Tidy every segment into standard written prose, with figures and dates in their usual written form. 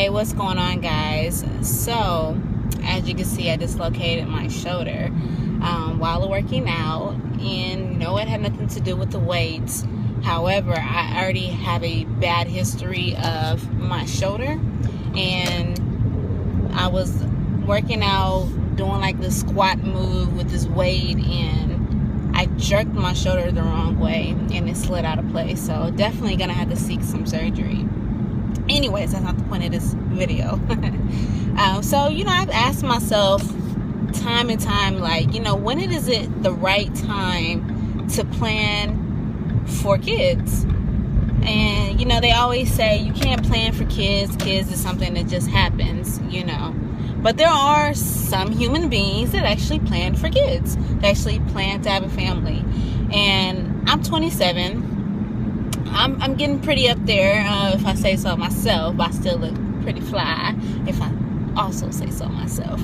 Hey, what's going on, guys? So as you can see, I dislocated my shoulder while working out, and no, it had nothing to do with the weights. However, I already have a bad history of my shoulder, and I was working out doing like the squat move with this weight, and I jerked my shoulder the wrong way and it slid out of place. So definitely gonna have to seek some surgery. Anyways, that's not the point of this video. So, I've asked myself time and time, like, when is it the right time to plan for kids? And, they always say you can't plan for kids. Kids is something that just happens, But there are some human beings that actually plan for kids. They actually plan to have a family. And I'm 27. I'm getting pretty up there, if I say so myself. But I still look pretty fly, if I also say so myself.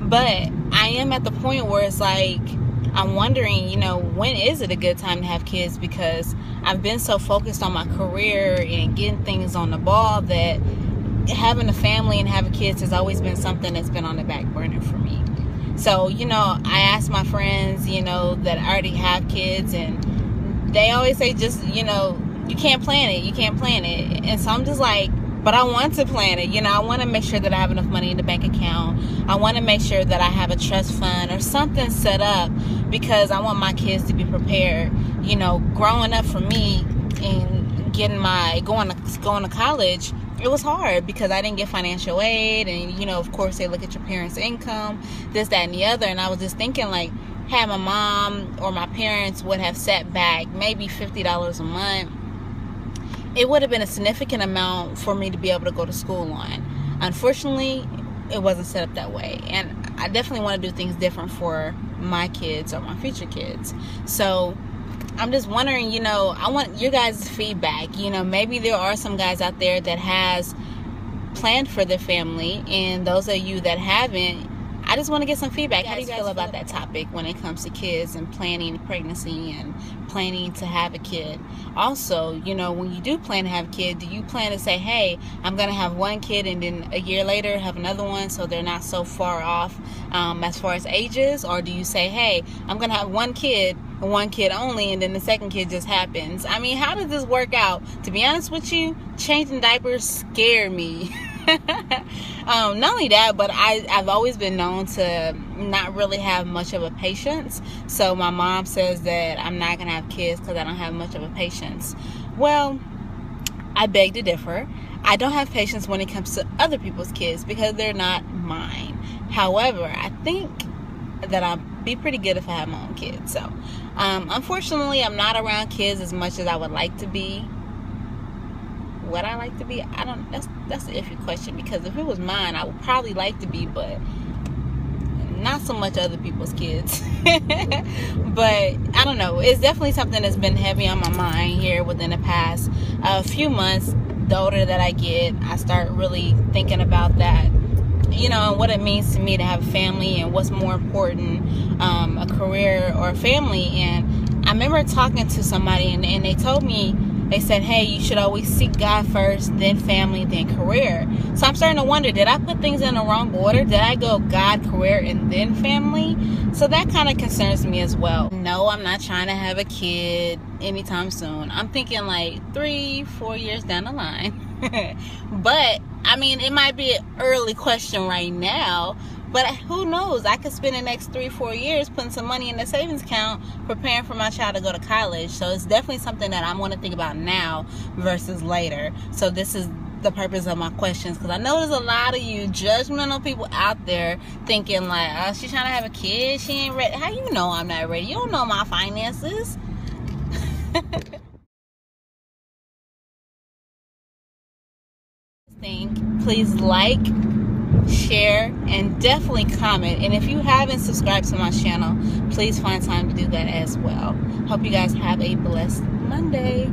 But I am at the point where it's like, I'm wondering, when is it a good time to have kids? Because I've been so focused on my career and getting things on the ball that having a family and having kids has always been something that's been on the back burner for me. So, I ask my friends, that already have kids, and they always say just, you can't plan it. You can't plan it. And so I'm just like, but I want to plan it. I want to make sure that I have enough money in the bank account. I want to make sure that I have a trust fund or something set up, because I want my kids to be prepared. Growing up for me and going to college, it was hard because I didn't get financial aid. And, of course, they look at your parents' income, this, that, and the other. And I was just thinking, like, had my mom or my parents would have set back maybe $50 a month, it would have been a significant amount for me to be able to go to school on. Unfortunately, it wasn't set up that way. And I definitely want to do things different for my kids or my future kids. So I'm just wondering, I want your guys' feedback. Maybe there are some guys out there that has planned for their family, and those of you that haven't, I just want to get some feedback. How do you guys feel about that topic when it comes to kids and planning pregnancy and planning to have a kid? Also, when you do plan to have a kid, do you plan to say, hey, I'm going to have one kid and then a year later have another one, so they're not so far off as far as ages? Or do you say, hey, I'm going to have one kid and one kid only, and then the second kid just happens? I mean, how does this work out? To be honest with you, changing diapers scare me. Not only that, but I've always been known to not really have much of a patience. So my mom says that I'm not gonna have kids because I don't have much of a patience. Well, I beg to differ. I don't have patience when it comes to other people's kids because they're not mine. However, I think that I'd be pretty good if I had my own kids. So unfortunately, I'm not around kids as much as I would like to be. Would I like to be? I don't. That's an iffy question, because if it was mine, I would probably like to be, but not so much other people's kids. But I don't know. It's definitely something that's been heavy on my mind here within the past few months. The older that I get, I start really thinking about that, and what it means to me to have a family, and what's more important, a career or a family. And I remember talking to somebody, and they told me, they said, hey, you should always seek God first, then family, then career. So I'm starting to wonder, did I put things in the wrong order? Did I go God, career, and then family? So that kind of concerns me as well. No, I'm not trying to have a kid anytime soon. I'm thinking like 3-4 years down the line. But, I mean, it might be an early question right now. But who knows? I could spend the next 3-4 years putting some money in the savings account, preparing for my child to go to college. So it's definitely something that I'm going to think about now versus later. So this is the purpose of my questions, because I know there's a lot of you judgmental people out there thinking like, oh, she's trying to have a kid, she ain't ready. How you know I'm not ready? You don't know my finances. Please like, share, and definitely comment. And if you haven't subscribed to my channel, please find time to do that as well. Hope you guys have a blessed Monday.